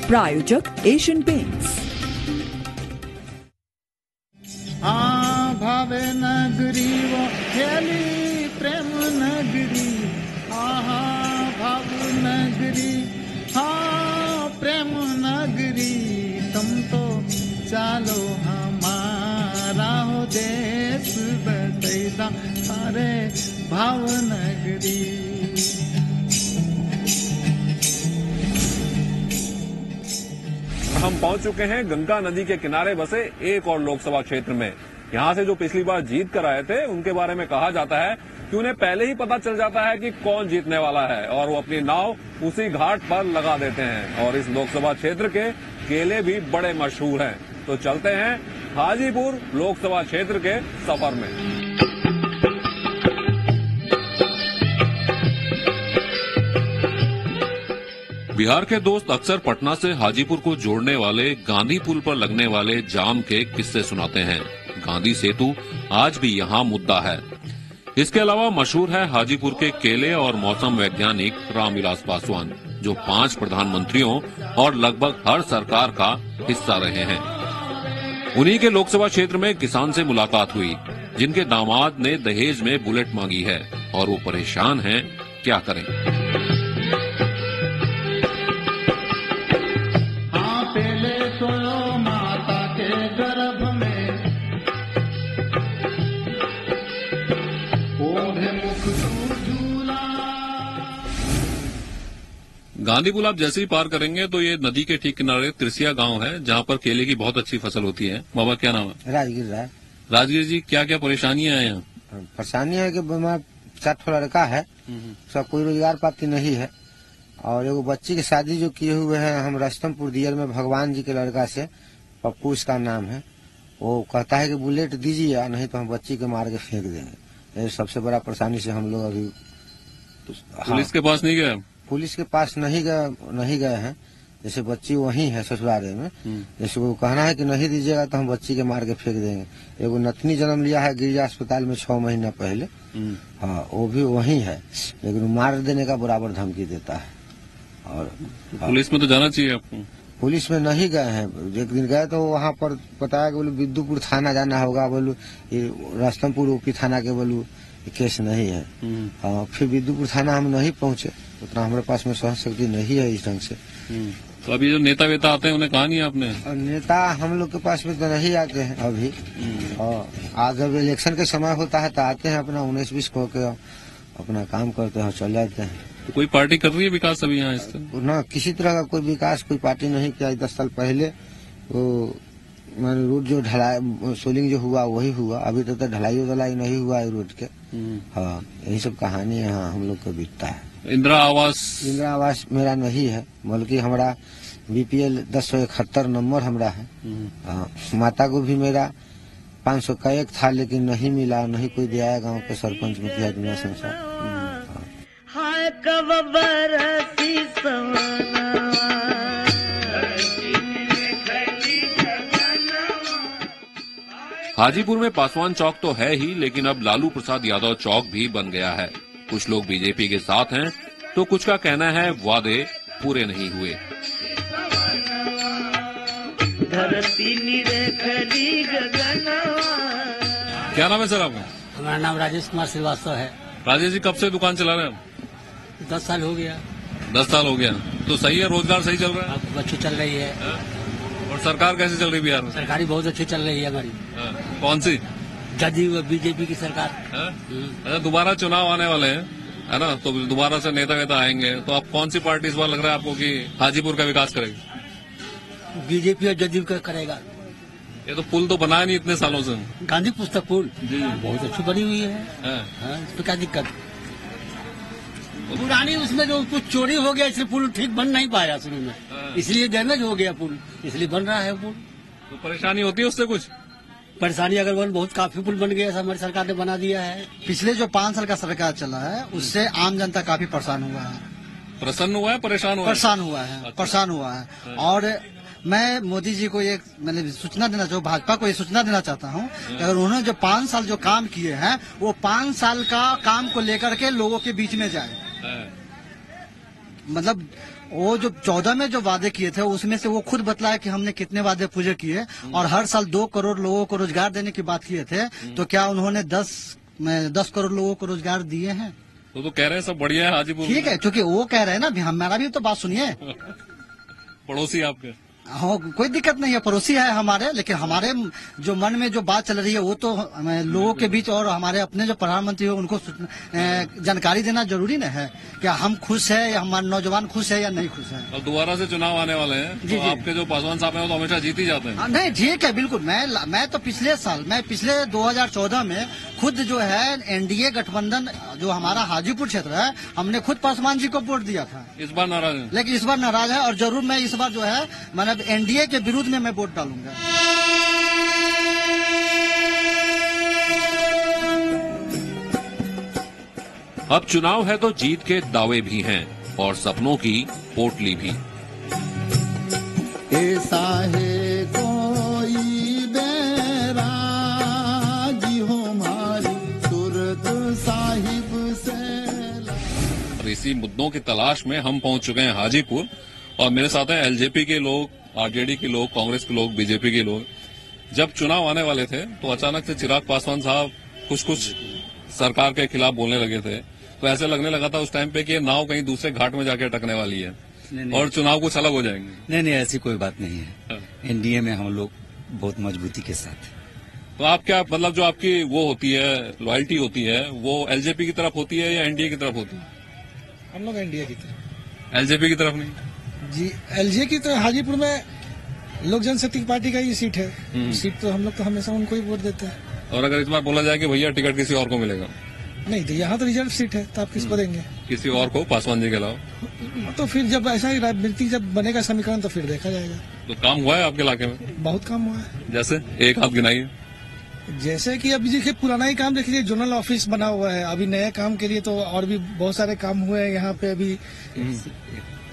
प्रायोजक Asian paints. भावे नगरी वो खेली प्रेम नगरी, भाव नगरी, प्रेम नगरी, तुम तो चालो हमारा हो देश बतैदा सारे भाव नगरी। हम पहुंच चुके हैं गंगा नदी के किनारे बसे एक और लोकसभा क्षेत्र में। यहां से जो पिछली बार जीत कर आए थे उनके बारे में कहा जाता है कि उन्हें पहले ही पता चल जाता है कि कौन जीतने वाला है और वो अपनी नाव उसी घाट पर लगा देते हैं। और इस लोकसभा क्षेत्र के केले भी बड़े मशहूर हैं। तो चलते हैं हाजीपुर लोकसभा क्षेत्र के सफर में। बिहार के दोस्त अक्सर पटना से हाजीपुर को जोड़ने वाले गांधी पुल पर लगने वाले जाम के किस्से सुनाते हैं। गांधी सेतु आज भी यहाँ मुद्दा है। इसके अलावा मशहूर है हाजीपुर के केले और मौसम वैज्ञानिक रामविलास पासवान, जो 5 प्रधानमंत्रियों और लगभग हर सरकार का हिस्सा रहे हैं। उन्हीं के लोकसभा क्षेत्र में किसान से मुलाकात हुई, जिनके दामाद ने दहेज में बुलेट मांगी है और वो परेशान हैं, क्या करें। गांधी पुल आप जैसे ही पार करेंगे तो ये नदी के ठीक किनारे त्रिसिया गांव है, जहां पर केले की बहुत अच्छी फसल होती है। बाबा क्या नाम है? राजगीर। राजगीर जी, क्या क्या परेशानियां हैं यहाँ? परेशानी है कि बीमार 60 लड़का है, सब कोई रोजगार प्राप्ति नहीं है। और एगो बच्ची की शादी जो किए हुए हैं हम रस्तमपुर दियल में भगवान जी के लड़का से, पप्पू इसका नाम है। वो कहता है कि बुलेट दीजिए, नहीं तो हम बच्ची के मार के फेंक देंगे। ये सबसे बड़ा परेशानी से हम लोग अभी पुलिस के पास नहीं गए? पुलिस के पास नहीं गए हैं। जैसे बच्ची वहीं है ससुराले में, जैसे वो कहना है कि नहीं दीजिएगा तो हम बच्ची के मार के फेंक देंगे। एगो नतनी जन्म लिया है गिरिजा अस्पताल में 6 महीना पहले, वो भी वहीं है, लेकिन मार देने का बराबर धमकी देता है। और पुलिस में तो जाना चाहिए आपको। पुलिस में नहीं गए हैं। एक दिन गए तो वहाँ पर बताया कि बोलो विद्युपुर थाना जाना होगा, बोलो रस्तमपुर ओपी थाना के, बोलो केस नहीं है। फिर विद्युपुर थाना हम नहीं पहुंचे, उतना हमारे पास में सहन शक्ति नहीं है इस ढंग से। तो अभी जो नेता वेता आते हैं उन्हें कहा नहीं आपने? नेता हम लोग के पास में तो नहीं आते हैं अभी। और आज जब इलेक्शन के समय होता है तो आते हैं, अपना 19-20 को के अपना काम करते हैं, चले जाते हैं। तो कोई पार्टी कर रही है विकास अभी यहाँ? ना, किसी तरह का कोई विकास कोई पार्टी नहीं किया। 10 साल पहले वो रोड जो ढलाई सोलिंग जो हुआ वही हुआ, अभी तो ढलाई नहीं हुआ है रोड के। यही सब कहानी यहाँ हम लोग को बीतता है। इंदिरा आवास मेरा नहीं है, बल्कि हमारा BPL 1071 नंबर हमारा है। माता को भी मेरा 500 का एक था, लेकिन नहीं मिला, नहीं कोई दिया। गांव के सरपंच में दिया दुनिया संसार। हाजीपुर में पासवान चौक तो है ही, लेकिन अब लालू प्रसाद यादव चौक भी बन गया है। कुछ लोग बीजेपी के साथ हैं तो कुछ का कहना है वादे पूरे नहीं हुए। क्या नाम है सर आपका? हमारा नाम राजेश कुमार श्रीवास्तव है। राजेश जी, कब से दुकान चला रहे हैं? 10 साल हो गया। 10 साल हो गया, तो सही है, रोजगार सही चल रहा है? अच्छी चल रही है। और सरकार कैसे चल रही है बिहार में? सरकारी बहुत अच्छी चल रही है हमारी। कौन सी? जदयू बीजेपी की सरकार। अच्छा, दोबारा चुनाव आने वाले हैं, है ना, तो दोबारा से नेता वेता आएंगे, तो आप कौन सी पार्टी इस बार लग रहा है आपको कि हाजीपुर का विकास करेगी? बीजेपी और जदयू का करेगा। ये तो पुल तो बनाया नहीं इतने सालों से। गांधी पुस्तक पुल बहुत अच्छी बनी हुई है। तो क्या दिक्कत? पुरानी उसमें जो कुछ चोरी हो गया, इसलिए पुल ठीक बन नहीं पाया शुरू में, इसलिए डैमेज हो गया पुल, इसलिए बन रहा है पुल। तो परेशानी होती है उससे? कुछ परेशानी अगर बहुत काफी पुल बन गया, हमारी सरकार ने बना दिया है। पिछले जो 5 साल का सरकार चला है उससे आम जनता काफी परेशान हुआ है। प्रसन्न हुआ है, परेशान हुआ है? परेशान हुआ है। और मैं मोदी जी को एक मैंने सूचना देना चाहूँ, भाजपा को ये सूचना देना चाहता हूँ कि अगर उन्होंने जो 5 साल जो काम किए हैं वो 5 साल का काम को लेकर के लोगों के बीच में जाए। मतलब वो जो 14 में जो वादे किए थे उसमें से वो खुद बतलाया कि हमने कितने वादे पूरे किए और हर साल 2 करोड़ लोगों को रोजगार देने की बात किए थे। तो क्या उन्होंने 10 करोड़ लोगों को रोजगार दिए हैं? तो कह रहे हैं सब बढ़िया है हाजीपुर। ठीक है, क्योंकि वो कह रहे हैं ना, हमारा भी तो बात सुनिए। पड़ोसी आपके? हाँ, कोई दिक्कत नहीं है, पड़ोसी है हमारे, लेकिन हमारे जो मन में जो बात चल रही है वो तो लोगों के बीच और हमारे अपने जो प्रधानमंत्री हो उनको जानकारी देना जरूरी न है। क्या हम खुश है या हमारे नौजवान खुश है या नहीं खुश है? अब दोबारा से चुनाव आने वाले हैं तो आपके जो पासवान साहब हैं वो तो हमेशा जीत ही जाते हैं। नहीं, ठीक है, बिल्कुल। मैं तो पिछले 2014 में खुद जो है एनडीए गठबंधन जो हमारा हाजीपुर क्षेत्र है, हमने खुद पासवान जी को वोट दिया था। इस बार नाराज है? लेकिन इस बार नाराज है और जरूर मैं इस बार जो है मैंने एनडीए के विरुद्ध में मैं वोट डालूंगा। अब चुनाव है तो जीत के दावे भी हैं और सपनों की पोटली भी। ऐसा है कोई बैरागी हो मारी सूरत साहिब से। और इसी मुद्दों की तलाश में हम पहुंच चुके हैं हाजीपुर और मेरे साथ हैं एलजेपी के लोग, आरजेडी के लोग, कांग्रेस के लोग, बीजेपी के लोग। जब चुनाव आने वाले थे तो अचानक से चिराग पासवान साहब कुछ सरकार के खिलाफ बोलने लगे थे, तो ऐसे लगने लगा था उस टाइम पे कि ये नाव कहीं दूसरे घाट में जाके अटकने वाली है और चुनाव कुछ अलग हो जाएंगे। नहीं, ऐसी कोई बात नहीं है। एनडीए में हम लोग बहुत मजबूती के साथ। तो आप क्या मतलब जो आपकी वो होती है लॉयल्टी होती है वो एलजेपी की तरफ होती है या एनडीए की तरफ होती है? हम लोग एनडीए की तरफ। एलजेपी की तरफ नहीं जी? एलजे की तरफ हाजीपुर में लोक जनशक्ति पार्टी का ही सीट है। सीट तो हम लोग तो हमेशा उनको ही वोट देते हैं। और अगर इस बार बोला जाए कि भैया टिकट किसी और को मिलेगा? नहीं, तो यहाँ तो रिजर्व सीट है, तो आप किसको देंगे? किसी और को, पासवान जी के अलावा? तो फिर जब ऐसा ही राजनीति जब बनेगा समीकरण तो फिर देखा जाएगा। तो काम हुआ है आपके इलाके में? बहुत काम हुआ है। जैसे एक हाथ गिनाइए। जैसे कि अभी देखिए पुराना ही काम देख लीजिए, जोनल ऑफिस बना हुआ है। अभी नए काम के लिए तो और भी बहुत सारे काम हुए हैं यहाँ पे। अभी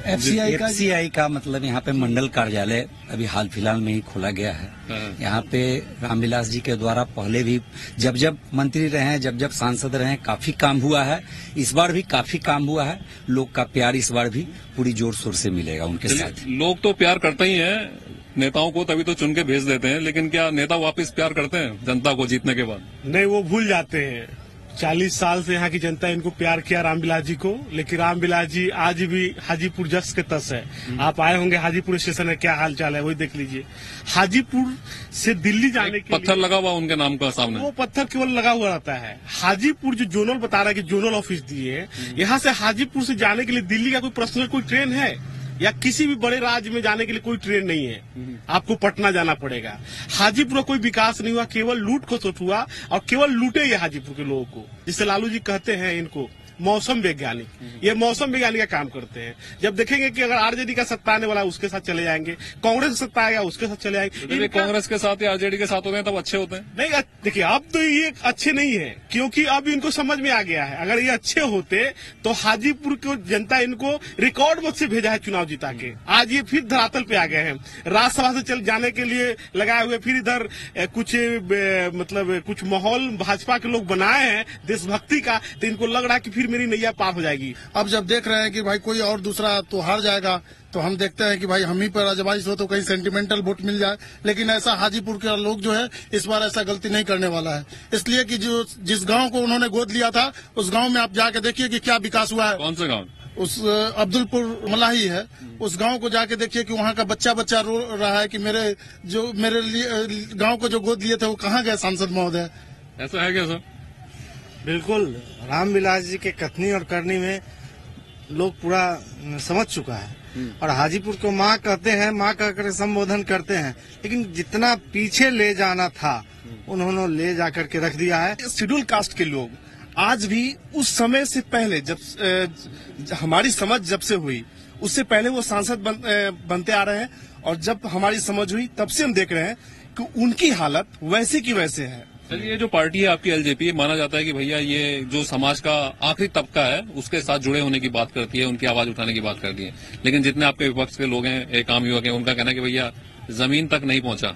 एफसीआई का मतलब यहाँ पे मंडल कार्यालय अभी हाल फिलहाल में ही खोला गया है। यहाँ पे रामविलास जी के द्वारा पहले भी जब मंत्री रहे हैं, जब सांसद रहे हैं, काफी काम हुआ है। इस बार भी काफी काम हुआ है। लोग का प्यार इस बार भी पूरी जोर शोर से मिलेगा उनके साथ। लोग तो प्यार करते ही हैं नेताओं को, तभी तो चुन के भेज देते हैं, लेकिन क्या नेता वापस प्यार करते हैं जनता को जीतने के बाद? नहीं, वो भूल जाते हैं। 40 साल से यहाँ की जनता इनको प्यार किया रामविलास जी को, लेकिन रामविलास जी आज भी हाजीपुर जस के तस है। आप आए होंगे हाजीपुर स्टेशन में, क्या हाल चाल है वही देख लीजिए। हाजीपुर से दिल्ली जाने के पत्थर लगा हुआ उनके नाम का सामने, वो पत्थर केवल लगा हुआ रहता है। हाजीपुर जो जोनल बता रहा है कि जोनल ऑफिस दिए है, यहाँ से हाजीपुर से जाने के लिए दिल्ली का कोई पर्सनल कोई ट्रेन है या किसी भी बड़े राज्य में जाने के लिए कोई ट्रेन नहीं है। आपको पटना जाना पड़ेगा। हाजीपुर का कोई विकास नहीं हुआ, केवल लूट खसोट हुआ और केवल लूटे ये हाजीपुर के लोगों को। जिससे लालू जी कहते हैं इनको मौसम वैज्ञानिक, ये मौसम वैज्ञानिक का काम करते हैं। जब देखेंगे कि अगर आरजेडी का सत्ता आने वाला है उसके साथ चले जाएंगे, कांग्रेस का सत्ता आएगा उसके साथ चले जाएंगे। कांग्रेस के साथ या आरजेडी के साथ होते हैं तब अच्छे होते हैं? नहीं, देखिए अब तो ये अच्छे नहीं है, क्योंकि अब इनको समझ में आ गया है अगर ये अच्छे होते तो हाजीपुर को जनता इनको रिकॉर्ड मत से भेजा है चुनाव जिता के। आज ये फिर धरातल पे आ गए हैं। राज्यसभा से चल जाने के लिए लगाए हुए, फिर इधर कुछ माहौल भाजपा के लोग बनाए हैं देशभक्ति का, तो इनको लग रहा है कि फिर मेरी नैया पार हो जाएगी। अब जब देख रहे हैं कि भाई कोई और दूसरा तो हार जाएगा, तो हम देखते हैं कि भाई हम ही पर आजमाइश हो तो कहीं सेंटिमेंटल वोट मिल जाए। लेकिन ऐसा हाजीपुर के लोग जो है इस बार ऐसा गलती नहीं करने वाला है, इसलिए कि जो जिस गांव को उन्होंने गोद लिया था उस गांव में आप जाके देखिए कि क्या विकास हुआ है। कौन सा गांव? उस अब्दुलपुर मलाही है, उस गांव को जाके देखिए कि वहाँ का बच्चा रो रहा है कि मेरे गांव को जो गोद लिए थे वो कहाँ गए सांसद महोदय। ऐसा है क्या सर? बिल्कुल, रामविलास जी के कथनी और करनी में लोग पूरा समझ चुका है और हाजीपुर को माँ कहते हैं, माँ कहकर संबोधन करते हैं, लेकिन जितना पीछे ले जाना था उन्होंने ले जाकर के रख दिया है। शेड्यूल कास्ट के लोग आज भी उस समय से पहले जब हमारी समझ जब से हुई उससे पहले वो सांसद बनते आ रहे हैं और जब हमारी समझ हुई तब से हम देख रहे हैं कि उनकी हालत वैसे की वैसे है। ये जो पार्टी है आपकी एलजेपी, माना जाता है कि भैया ये जो समाज का आखिरी तबका है उसके साथ जुड़े होने की बात करती है, उनकी आवाज उठाने की बात करती है, लेकिन जितने आपके विपक्ष के लोग हैं, एक आम युवक हैं, उनका कहना है कि भैया जमीन तक नहीं पहुंचा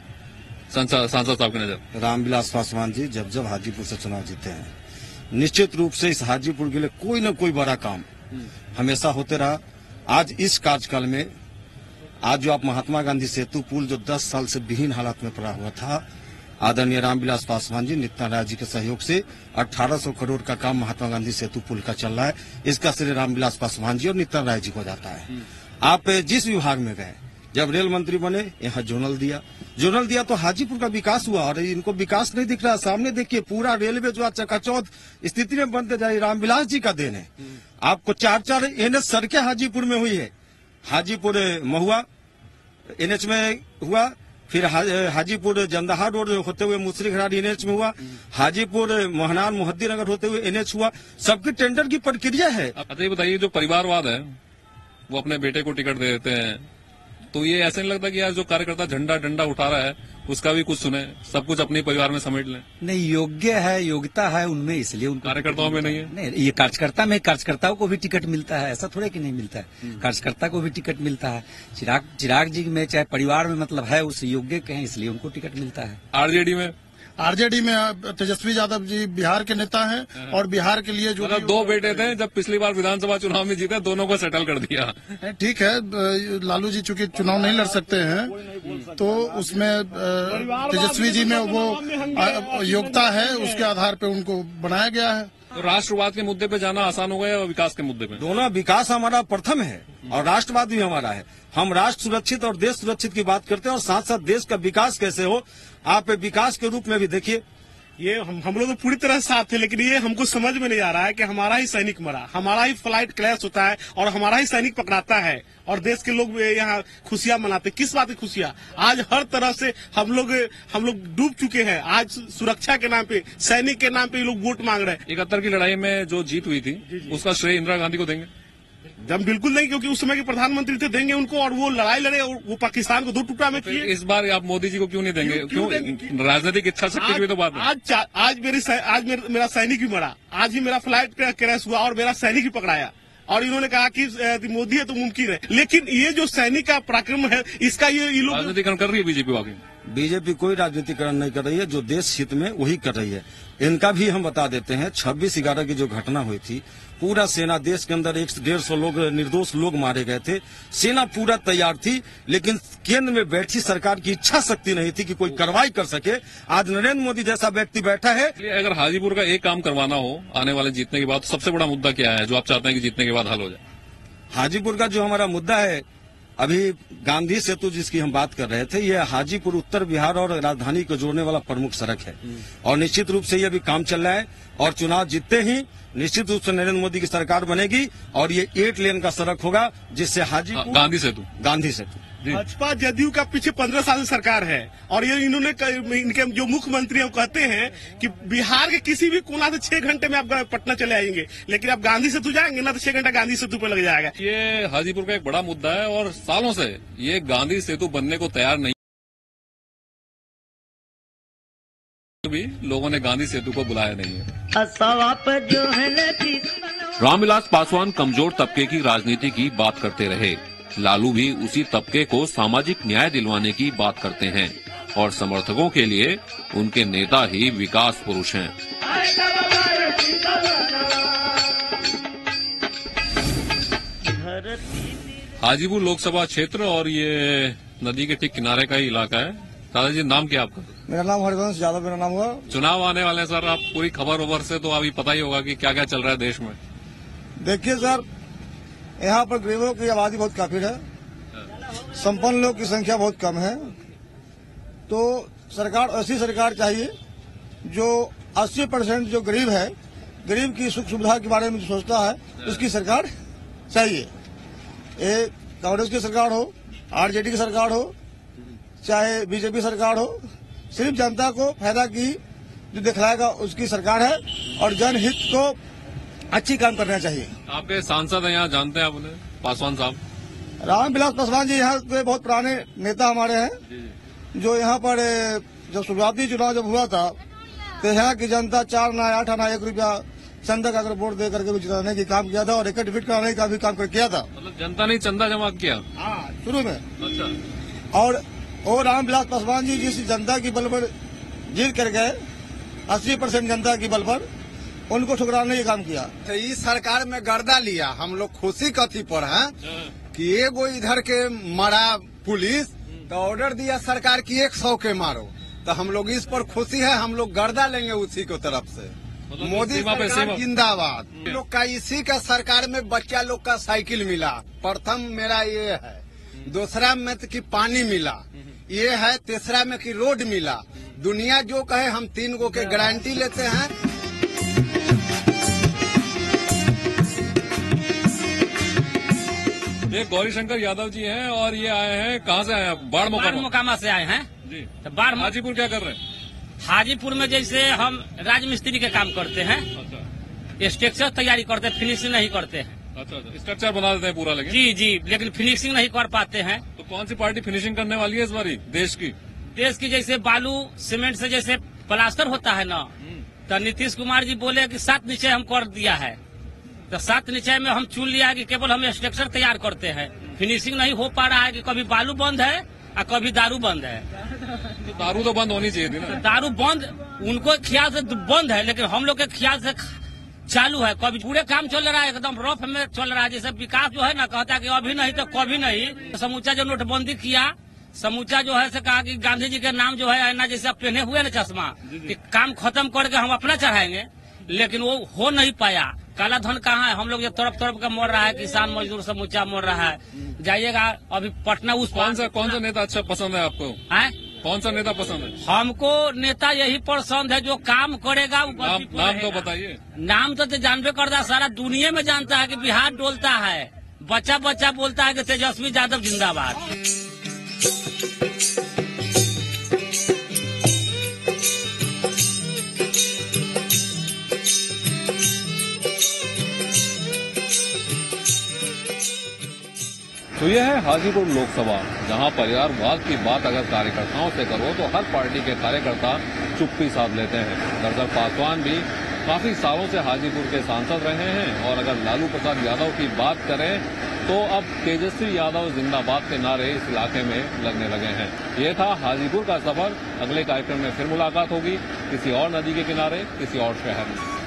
सांसद साहब की नजर। रामविलास पासवान जी जब हाजीपुर से चुनाव जीते हैं, निश्चित रूप से इस हाजीपुर के लिए कोई न कोई बड़ा काम हमेशा होते रहा आज इस कार्यकाल में आज जो आप महात्मा गांधी सेतु पुल जो 10 साल से विहीन हालत में पड़ा हुआ था, आदरणीय रामविलास पासवान जी, नित्यानंद राय जी के सहयोग से 1800 करोड़ का काम महात्मा गांधी सेतु पुल का चल रहा है। इसका श्रेय रामविलास पासवान जी और नित्यानंद राय जी को जाता है। आप जिस विभाग में गए, जब रेल मंत्री बने यहाँ जोनल दिया तो हाजीपुर का विकास हुआ और इनको विकास नहीं दिख रहा। सामने देखिए पूरा रेलवे जो चकाचौंध स्थिति में बनते जा रही, रामविलास जी का देन है। आपको 4 NH सड़कें हाजीपुर में हुई है। हाजीपुर महुआ NH में हुआ, फिर हाजीपुर जंदाहा रोड होते हुए मुसरीघरारी NH में हुआ, हाजीपुर मोहनान मुहद्दीनगर होते हुए NH हुआ। सबकी टेंडर की प्रक्रिया है। अच्छा, ये बताइए, जो परिवारवाद है वो अपने बेटे को टिकट दे देते हैं, तो ये ऐसा नहीं लगता कि यार जो कार्यकर्ता झंडा डंडा उठा रहा है उसका भी कुछ सुने, सब कुछ अपने परिवार में समेट लें? नहीं, योग्य है, योग्यता है उनमें, इसलिए उनको कार्यकर्ताओं में नहीं है। नहीं, ये कार्यकर्ताओं को भी टिकट मिलता है, ऐसा थोड़े कि नहीं मिलता है। कार्यकर्ता को भी टिकट मिलता है। चिराग जी में चाहे परिवार में मतलब है, उस योग्य के हैं, इसलिए उनको टिकट मिलता है। आरजेडी में तेजस्वी यादव जी बिहार के नेता हैं और बिहार के लिए जो मतलब 2 बेटे थे, जब पिछली बार विधानसभा चुनाव में जीते दोनों को सेटल कर दिया। ठीक है, लालू जी चूंकि चुनाव नहीं लड़ सकते हैं तो उसमें तेजस्वी जी में वो योग्यता है, उसके आधार पे उनको बनाया गया है। तो राष्ट्रवाद के मुद्दे पे जाना आसान हो गया और विकास के मुद्दे पे? दोनों, विकास हमारा प्रथम है और राष्ट्रवाद भी हमारा है। हम राष्ट्र सुरक्षित और देश सुरक्षित की बात करते हैं और साथ साथ देश का विकास कैसे हो, आप विकास के रूप में भी देखिए। ये हम लोग तो पूरी तरह साथ थे, लेकिन ये हमको समझ में नहीं आ रहा है कि हमारा ही सैनिक मरा, हमारा ही फ्लाइट क्रैश होता है और हमारा ही सैनिक पकड़ाता है और देश के लोग यहाँ खुशियां मनाते। किस बात की खुशियां? आज हर तरह से हम लोग डूब चुके हैं। आज सुरक्षा के नाम पे, सैनिक के नाम पे ये लोग वोट मांग रहे हैं। 71 की लड़ाई में जो जीत हुई थी उसका श्रेय इंदिरा गांधी को देंगे? हम बिल्कुल नहीं, क्योंकि उस समय के प्रधानमंत्री थे, देंगे उनको। और वो लड़ाई लड़े और वो पाकिस्तान को 2 टुकड़ा में किए। इस बार आप मोदी जी को क्यों नहीं देंगे? क्यों? राजनीतिक इच्छा शक्ति की भी तो बात है। आज मेरा सैनिक भी मरा, आज ही मेरा फ्लाइट क्रैश हुआ और मेरा सैनिक भी पकड़ाया और इन्होंने कहा कि मोदी है तो मुमकिन है। लेकिन ये जो सैनिक का पराक्रम है, इसका ये लोग राजनीतिकरण कर रही है बीजेपी। वाकई बीजेपी कोई राजनीतिकरण नहीं कर रही है, जो देश हित में वही कर रही है। इनका भी हम बता देते हैं, 26/11 की जो घटना हुई थी, पूरा सेना, देश के अंदर 150 लोग निर्दोष लोग मारे गए थे, सेना पूरा तैयार थी, लेकिन केंद्र में बैठी सरकार की इच्छा शक्ति नहीं थी कि कोई कार्रवाई कर सके। आज नरेंद्र मोदी जैसा व्यक्ति बैठा है। अगर हाजीपुर का एक काम करवाना हो आने वाले जीतने के बाद, सबसे बड़ा मुद्दा क्या है जो आप चाहते हैं कि जीतने के बाद हल हो जाए? हाजीपुर का जो हमारा मुद्दा है, अभी गांधी सेतु जिसकी हम बात कर रहे थे, ये हाजीपुर उत्तर बिहार और राजधानी को जोड़ने वाला प्रमुख सड़क है और निश्चित रूप से ये अभी काम चल रहा है और चुनाव जीतते ही निश्चित रूप से नरेंद्र मोदी की सरकार बनेगी और ये 8 लेन का सड़क होगा, जिससे हाजीपुर गांधी सेतु भाजपा जदयू का पीछे 15 साल से सरकार है और ये इन्होंने इनके जो मुख्यमंत्री हैं वो कहते हैं कि बिहार के किसी भी कोना से 6 घंटे में आप पटना चले आएंगे, लेकिन आप गांधी सेतु जाएंगे ना तो 6 घंटा गांधी सेतु पे लग जाएगा। ये हाजीपुर का एक बड़ा मुद्दा है और सालों से ये गांधी सेतु बनने को तैयार नहीं, भी लोगों ने गांधी सेतु को बुलाया नहीं है। रामविलास पासवान कमजोर तबके की राजनीति की बात करते रहे। लालू भी उसी तबके को सामाजिक न्याय दिलवाने की बात करते हैं और समर्थकों के लिए उनके नेता ही विकास पुरुष हैं। हाजीपुर लोकसभा क्षेत्र और ये नदी के ठीक किनारे का ही इलाका है। दादाजी, नाम क्या आपका? मेरा नाम हरवंश यादव मेरा नाम हुआ। चुनाव आने वाले हैं सर, आप पूरी खबर ओबर से तो अभी पता ही होगा कि क्या क्या चल रहा है देश में। देखिए सर, यहाँ पर गरीबों की आबादी बहुत काफी है, संपन्न लोग की संख्या बहुत कम है, तो सरकार ऐसी सरकार चाहिए जो 80% जो गरीब है, गरीब की सुख सुविधा के बारे में सोचता है, उसकी सरकार चाहिए। ये कांग्रेस की सरकार हो, आरजेडी की सरकार हो, चाहे बीजेपी सरकार हो, सिर्फ जनता को फायदा की जो दिखलाएगा उसकी सरकार है और जनहित को अच्छी काम करना चाहिए। आपके सांसद हैं यहाँ, जानते हैं आप उन्हें? पासवान साहब, रामविलास पासवान जी यहाँ के बहुत पुराने नेता हमारे हैं, जो यहाँ पर जब शुरुआती चुनाव जब हुआ था तो यहाँ की जनता 4 आना 8 आना 1 रुपया चंदा का अगर वोट दे करके भी जिताने की काम किया था और रिकॉर्ड डिफीट कराने का भी काम किया था। मतलब जनता ने चंदा जमा किया? हाँ, शुरू में। अच्छा। और रामविलास पासवान जी जिस जनता की बल पर जीत कर गए, 80% जनता की बल पर, उनको ठुकराने का काम किया। तो इस सरकार में गर्दा लिया, हम लोग खुशी कथी पर है कि एगो इधर के मरा पुलिस तो ऑर्डर दिया सरकार की 100 के मारो, तो हम लोग इस पर खुशी है, हम लोग गर्दा लेंगे उसी को तरफ से। मोदी सरकार जिंदाबाद। हम लोग का इसी का सरकार में बच्चा लोग का साइकिल मिला, प्रथम मेरा ये है, दूसरा में तो कि पानी मिला, ये है, तीसरा में कि रोड मिला। दुनिया जो कहे हम 3 गो के गारंटी लेते हैं। ये गौरीशंकर यादव जी हैं और ये आए हैं, कहाँ से आए हैं? बाढ़ मोकामा से आए हैं जी। तो बाढ़ हाजीपुर क्या कर रहे हैं? हाजीपुर में जैसे हम राजमिस्त्री के काम करते हैं, स्ट्रक्चर तैयारी करते हैं, फिनिशिंग नहीं करते हैं। अच्छा, स्ट्रक्चर बना देते हैं पूरा, लेकिन जी, लेकिन फिनिशिंग नहीं कर पाते हैं। तो कौन सी पार्टी फिनिशिंग करने वाली है इस बारी देश की? जैसे बालू सीमेंट से जैसे प्लास्टर होता है ना, तो नीतीश कुमार जी बोले कि 7 निश्चय हम कर दिया है, तो 7 निश्चय में हम चुन लिया कि केवल हम स्ट्रक्चर तैयार करते हैं, फिनिशिंग नहीं हो पा रहा है कि कभी बालू बंद है और कभी दारू बंद है। तो दारू तो बंद होनी चाहिए थी ना। दारू बंद उनको ख्याल से बंद है, लेकिन हम लोग के ख्याल से चालू है। कभी पूरे काम चल रहा है, एकदम रफ में चल रहा है। जैसे विकास जो है ना, कहता है कि अभी नहीं तो कभी नहीं। समूचा जो नोटबंदी किया, समूचा जो है से कहा कि गांधी जी के नाम जो है ना, जैसे आप पहने हुए ना चश्मा, कि काम खत्म करके हम अपना चढ़ाएंगे, लेकिन वो हो नहीं पाया। काला धन कहाँ है? हम लोग ये तरफ तरफ का मर रहा है, किसान मजदूर समूचा मर रहा है। जाइएगा अभी पटना उस कौन सा नेता अच्छा पसंद है आपको? कौन सा नेता पसंद है? हमको नेता यही पसंद है जो काम करेगा। नाम तो बताइए। नाम तो जानबे करता, सारा दुनिया में जानता है कि बिहार डोलता है, बच्चा बच्चा बोलता है कि तेजस्वी यादव जिंदाबाद। तो यह है हाजीपुर लोकसभा, जहां परिवारवाद की बात अगर कार्यकर्ताओं से करो तो हर पार्टी के कार्यकर्ता चुप्पी साध लेते हैं। दरअसल पासवान भी काफी सालों से हाजीपुर के सांसद रहे हैं और अगर लालू प्रसाद यादव की बात करें तो अब तेजस्वी यादव जिंदाबाद के नारे इस इलाके में लगने लगे हैं। ये था हाजीपुर का सफर। अगले कार्यक्रम में फिर मुलाकात होगी किसी और नदी के किनारे, किसी और शहर में।